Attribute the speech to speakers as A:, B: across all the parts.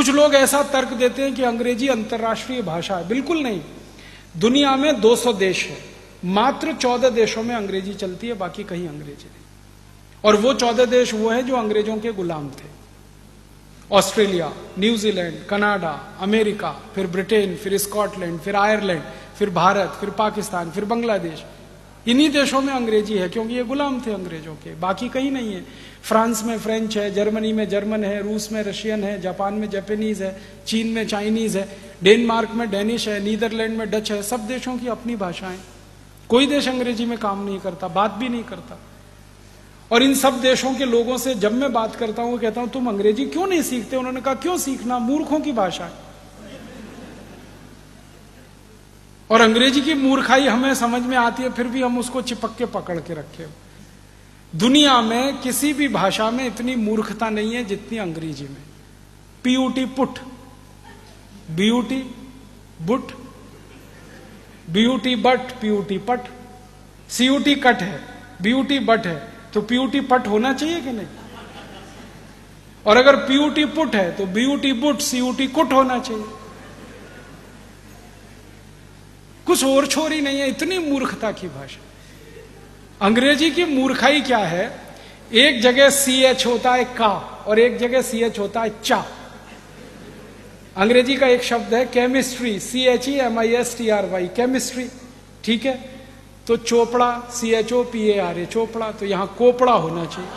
A: कुछ लोग ऐसा तर्क देते हैं कि अंग्रेजी अंतर्राष्ट्रीय भाषा है। बिल्कुल नहीं। दुनिया में 200 देश है, मात्र 14 देशों में अंग्रेजी चलती है, बाकी कहीं अंग्रेजी नहीं। और वो 14 देश वो हैं जो अंग्रेजों के गुलाम थे। ऑस्ट्रेलिया, न्यूजीलैंड, कनाडा, अमेरिका, फिर ब्रिटेन, फिर स्कॉटलैंड, फिर आयरलैंड, फिर भारत, फिर पाकिस्तान, फिर बांग्लादेश। इन्हीं देशों में अंग्रेजी है क्योंकि ये गुलाम थे अंग्रेजों के, बाकी कहीं नहीं है। फ्रांस में फ्रेंच है, जर्मनी में जर्मन है, रूस में रशियन है, जापान में जापानीज है, चीन में चाइनीज है, डेनमार्क में डेनिश है, नीदरलैंड में डच है। सब देशों की अपनी भाषाएं। कोई देश अंग्रेजी में काम नहीं करता, बात भी नहीं करता। और इन सब देशों के लोगों से जब मैं बात करता हूं, कहता हूं तुम अंग्रेजी क्यों नहीं सीखते? उन्होंने कहा क्यों सीखना, मूर्खों की भाषा है। और अंग्रेजी की मूर्खाई हमें समझ में आती है, फिर भी हम उसको चिपक के पकड़ के रखे। दुनिया में किसी भी भाषा में इतनी मूर्खता नहीं है जितनी अंग्रेजी में। PUT put, BUT boot, BUT but, PUT पट, सीयूटी कट है, बीयूटी बट है, तो पीयूटी पट होना चाहिए कि नहीं? और अगर पीयूटी पुट है तो बीयूटी बुट, सीयूटी कुट होना चाहिए। कुछ और छोर ही नहीं है, इतनी मूर्खता की भाषा। अंग्रेजी की मूर्खाई क्या है? एक जगह CH होता है का, और एक जगह CH होता है चा। अंग्रेजी का एक शब्द है केमिस्ट्री, CHEMISTRY, केमिस्ट्री, ठीक है? तो चोपड़ा, CHOPARA, चोपड़ा, तो यहां कोपड़ा होना चाहिए।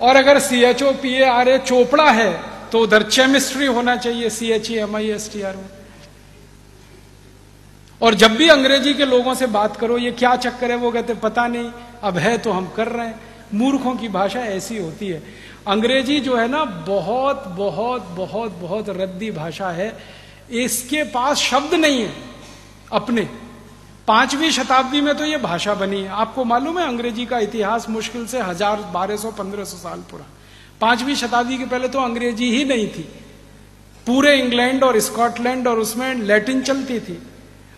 A: और अगर CHOPARA चोपड़ा है तो उधर केमिस्ट्री होना चाहिए, CHEMISTRY। और जब भी अंग्रेजी के लोगों से बात करो ये क्या चक्कर है, वो कहते पता नहीं, अब है तो हम कर रहे हैं। मूर्खों की भाषा ऐसी होती है। अंग्रेजी जो है ना, बहुत बहुत बहुत बहुत रद्दी भाषा है। इसके पास शब्द नहीं है अपने। 5वीं शताब्दी में तो ये भाषा बनी है। आपको मालूम है अंग्रेजी का इतिहास मुश्किल से 1000, 1200-1500 साल पुराना। 5वीं शताब्दी के पहले तो अंग्रेजी ही नहीं थी। पूरे इंग्लैंड और स्कॉटलैंड और उसमें लैटिन चलती थी।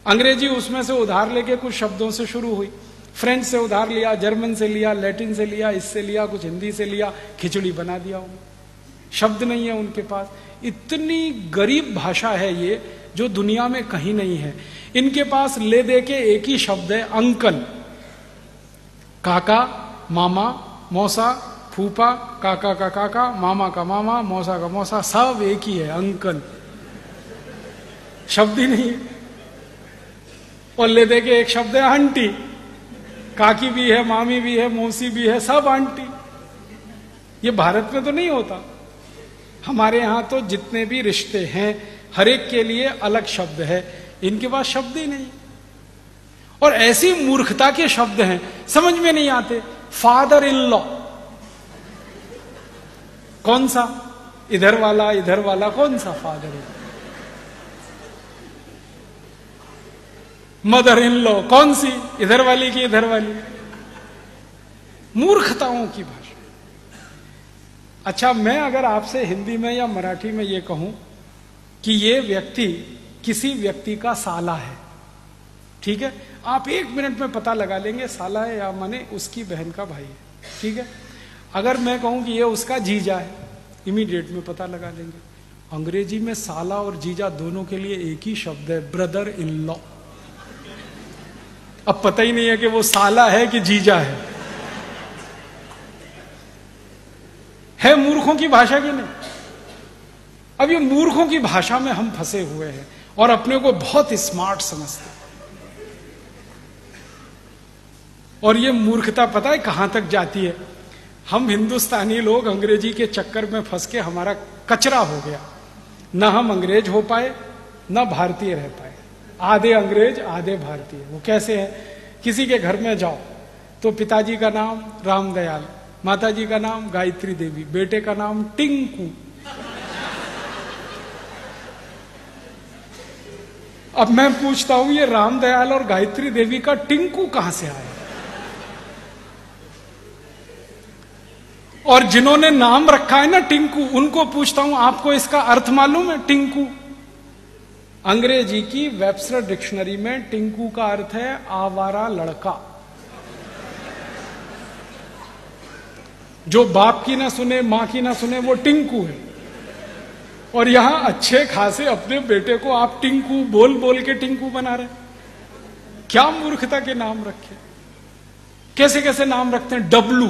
A: अंग्रेजी उसमें से उधार लेके कुछ शब्दों से शुरू हुई। फ्रेंच से उधार लिया, जर्मन से लिया, लैटिन से लिया, इससे लिया, कुछ हिंदी से लिया, खिचड़ी बना दिया उन्होंने। शब्द नहीं है उनके पास। इतनी गरीब भाषा है ये, जो दुनिया में कहीं नहीं है। इनके पास ले दे के एक ही शब्द है, अंकल। काका, मामा, मौसा, फूफा, काका का काका, मामा का मामा, मौसा का मौसा, सब एक ही है, अंकल। शब्द ही नहीं है। और ले दे के एक शब्द है आंटी। काकी भी है, मामी भी है, मौसी भी है, सब आंटी। ये भारत में तो नहीं होता। हमारे यहां तो जितने भी रिश्ते हैं, हर एक के लिए अलग शब्द है। इनके पास शब्द ही नहीं। और ऐसी मूर्खता के शब्द हैं, समझ में नहीं आते। फादर इन लॉ, कौन सा? इधर वाला कौन सा father in? Mother in law कौन सी? इधर वाली की इधर वाली? मूर्खताओं की भाषा। अच्छा, मैं अगर आपसे हिंदी में या मराठी में ये कहूं कि ये व्यक्ति किसी व्यक्ति का साला है, ठीक है? आप 1 मिनट में पता लगा लेंगे साला है या माने उसकी बहन का भाई है, ठीक है? अगर मैं कहूं कि ये उसका जीजा है, इमीडिएट में पता लगा लेंगे। अंग्रेजी में साला और जीजा दोनों के लिए एक ही शब्द है, ब्रदर इन लॉ। अब पता ही नहीं है कि वो साला है कि जीजा है मूर्खों की भाषा की नहीं? अब ये मूर्खों की भाषा में हम फंसे हुए हैं और अपने को बहुत स्मार्ट समझते हैं। और ये मूर्खता पता है कहां तक जाती है? हम हिंदुस्तानी लोग अंग्रेजी के चक्कर में फंस के हमारा कचरा हो गया। ना हम अंग्रेज हो पाए, ना भारतीय रह पाए। आधे अंग्रेज आधे भारतीय। वो कैसे है? किसी के घर में जाओ तो पिताजी का नाम रामदयाल, माताजी का नाम गायत्री देवी, बेटे का नाम टिंकू। अब मैं पूछता हूं ये रामदयाल और गायत्री देवी का टिंकू कहां से आया? और जिन्होंने नाम रखा है ना टिंकू, उनको पूछता हूं आपको इसका अर्थ मालूम है? टिंकू अंग्रेजी की वेबस्टर डिक्शनरी में टिंकू का अर्थ है आवारा लड़का। जो बाप की ना सुने, मां की ना सुने, वो टिंकू है। और यहां अच्छे खासे अपने बेटे को आप टिंकू बोल बोल के टिंकू बना रहे। क्या मूर्खता के नाम रखे, कैसे कैसे नाम रखते हैं। डब्लू,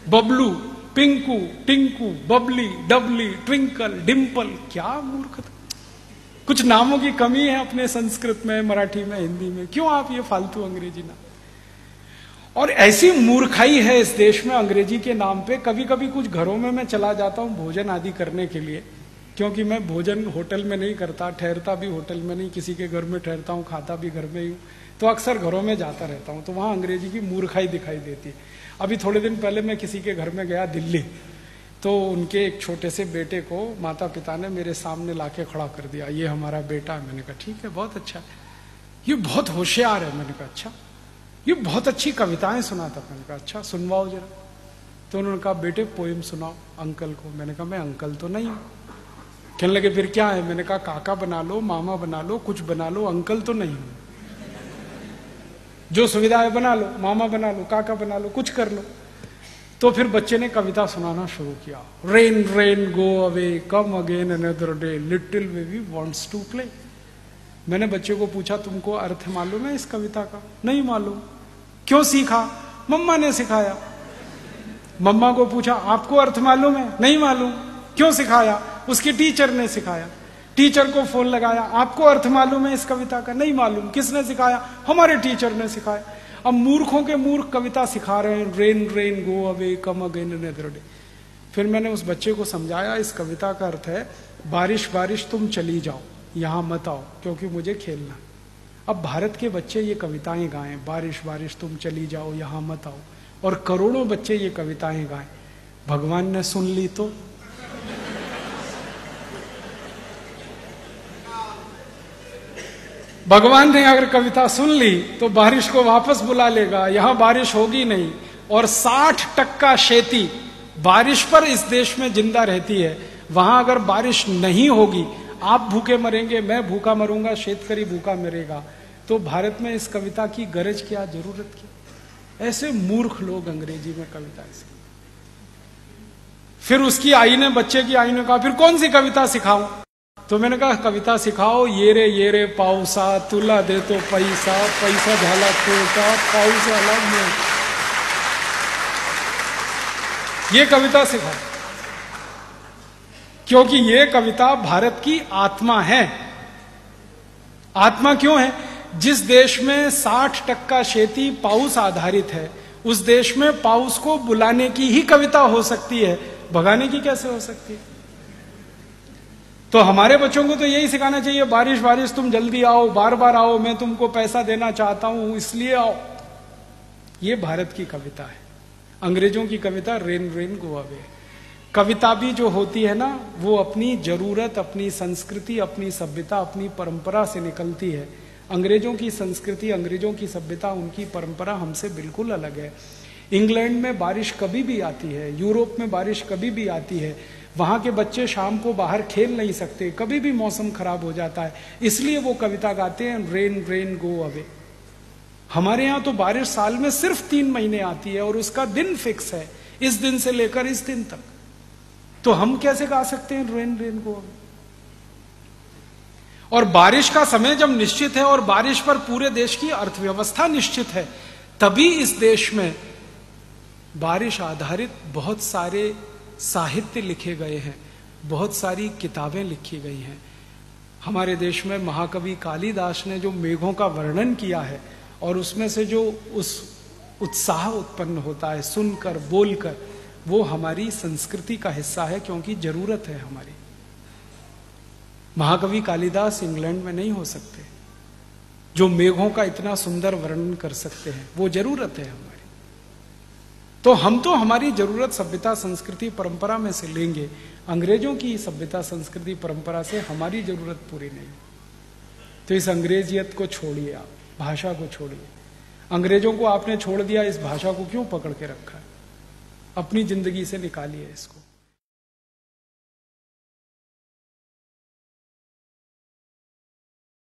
A: बबलू, पिंकू, टिंकू, बबली, डबली, ट्विंकल, डिंपल। क्या मूर्खता। कुछ नामों की कमी है अपने संस्कृत में, मराठी में, हिंदी में। क्यों आप ये फालतू अंग्रेजी नाम। और ऐसी मूर्खाई है इस देश में अंग्रेजी के नाम पे। कभी कभी कुछ घरों में मैं चला जाता हूं भोजन आदि करने के लिए, क्योंकि मैं भोजन होटल में नहीं करता, ठहरता भी होटल में नहीं, किसी के घर में ठहरता हूं, खाता भी घर में ही हूं, तो अक्सर घरों में जाता रहता हूं, तो वहां अंग्रेजी की मूर्खाई दिखाई देती है। अभी थोड़े दिन पहले मैं किसी के घर में गया दिल्ली, तो उनके एक छोटे से बेटे को माता पिता ने मेरे सामने लाके खड़ा कर दिया, ये हमारा बेटा है। मैंने कहा ठीक है, बहुत अच्छा, ये बहुत होशियार है। मैंने कहा अच्छा, ये बहुत अच्छी कविताएं सुनाता। मैंने कहा अच्छा, सुनवाओ जरा। तो उन्होंने कहा बेटे पोएम सुनाओ अंकल को। मैंने कहा मैं अंकल तो नहीं हूं। कहने लगे फिर क्या है। मैंने कहा काका बना लो, मामा बना लो, कुछ बना लो, अंकल तो नहीं हूं। जो सुविधा है बना लो, मामा बना लो, काका बना लो, कुछ कर लो। तो फिर बच्चे ने कविता सुनाना शुरू किया। Rain rain go away, come again another day, little baby wants to play. मैंने बच्चे को पूछा तुमको अर्थ मालूम है इस कविता का। नहीं मालूम। क्यों सीखा। मम्मा ने सिखाया। मम्मा को पूछा आपको अर्थ मालूम है। नहीं मालूम। क्यों सिखाया। उसकी टीचर ने सिखाया। टीचर को फोन लगाया, आपको अर्थ मालूम है इस कविता का। नहीं मालूम। किसने सिखाया। हमारे टीचर ने सिखाया। अब मूर्खों के मूर्ख कविता सिखा रहे हैं, rain rain go away, come again another day. फिर मैंने उस बच्चे को समझाया इस कविता का अर्थ है बारिश बारिश तुम चली जाओ, यहां मत आओ क्योंकि मुझे खेलना। अब भारत के बच्चे ये कविताएं गाएं, बारिश बारिश तुम चली जाओ, यहां मत आओ, और करोड़ों बच्चे ये कविताएं गाएं, भगवान ने सुन ली तो। भगवान ने अगर कविता सुन ली तो बारिश को वापस बुला लेगा, यहां बारिश होगी नहीं। और 60% खेती बारिश पर इस देश में जिंदा रहती है। वहां अगर बारिश नहीं होगी, आप भूखे मरेंगे, मैं भूखा मरूंगा, शेतकरी भूखा मरेगा, तो भारत में इस कविता की गरज क्या, जरूरत क्या। ऐसे मूर्ख लोग अंग्रेजी में कविता से। फिर उसकी आई ने, बच्चे की आई ने कहा फिर कौन सी कविता सिखाऊं। तो मैंने कहा कविता सिखाओ, ये रे पाऊसा, तुला दे तो पैसा, पैसा झाला तोटा, पाऊस आला मोठा। ये कविता सिखाओ, क्योंकि ये कविता भारत की आत्मा है। आत्मा क्यों है। जिस देश में 60% खेती पाउस आधारित है, उस देश में पाउस को बुलाने की ही कविता हो सकती है, भगाने की कैसे हो सकती है। तो हमारे बच्चों को तो यही सिखाना चाहिए, बारिश बारिश तुम जल्दी आओ, बार बार आओ, मैं तुमको पैसा देना चाहता हूं इसलिए आओ। ये भारत की कविता है। अंग्रेजों की कविता रेन रेन गो अवे। कविता भी जो होती है ना, वो अपनी जरूरत, अपनी संस्कृति, अपनी सभ्यता, अपनी परंपरा से निकलती है। अंग्रेजों की संस्कृति, अंग्रेजों की सभ्यता, उनकी परंपरा हमसे बिल्कुल अलग है। इंग्लैंड में बारिश कभी भी आती है, यूरोप में बारिश कभी भी आती है। वहां के बच्चे शाम को बाहर खेल नहीं सकते, कभी भी मौसम खराब हो जाता है, इसलिए वो कविता गाते हैं रेन रेन गो अवे। हमारे यहां तो बारिश साल में सिर्फ 3 महीने आती है और उसका दिन फिक्स है, इस दिन से लेकर इस दिन तक। तो हम कैसे गा सकते हैं रेन रेन गो अवे। और बारिश का समय जब निश्चित है और बारिश पर पूरे देश की अर्थव्यवस्था निश्चित है, तभी इस देश में बारिश आधारित बहुत सारे साहित्य लिखे गए हैं, बहुत सारी किताबें लिखी गई हैं। हमारे देश में महाकवि कालिदास ने जो मेघों का वर्णन किया है, और उसमें से जो उस उत्साह उत्पन्न होता है सुनकर, बोलकर, वो हमारी संस्कृति का हिस्सा है, क्योंकि जरूरत है हमारी। महाकवि कालिदास इंग्लैंड में नहीं हो सकते, जो मेघों का इतना सुंदर वर्णन कर सकते हैं, वो जरूरत है हमारी। तो हम तो हमारी जरूरत सभ्यता, संस्कृति, परंपरा में से लेंगे, अंग्रेजों की सभ्यता, संस्कृति, परंपरा से हमारी जरूरत पूरी नहीं। तो इस अंग्रेजियत को छोड़िए, आप भाषा को छोड़िए। अंग्रेजों को आपने छोड़ दिया, इस भाषा को क्यों पकड़ के रखा है। अपनी जिंदगी से निकालिए इसको।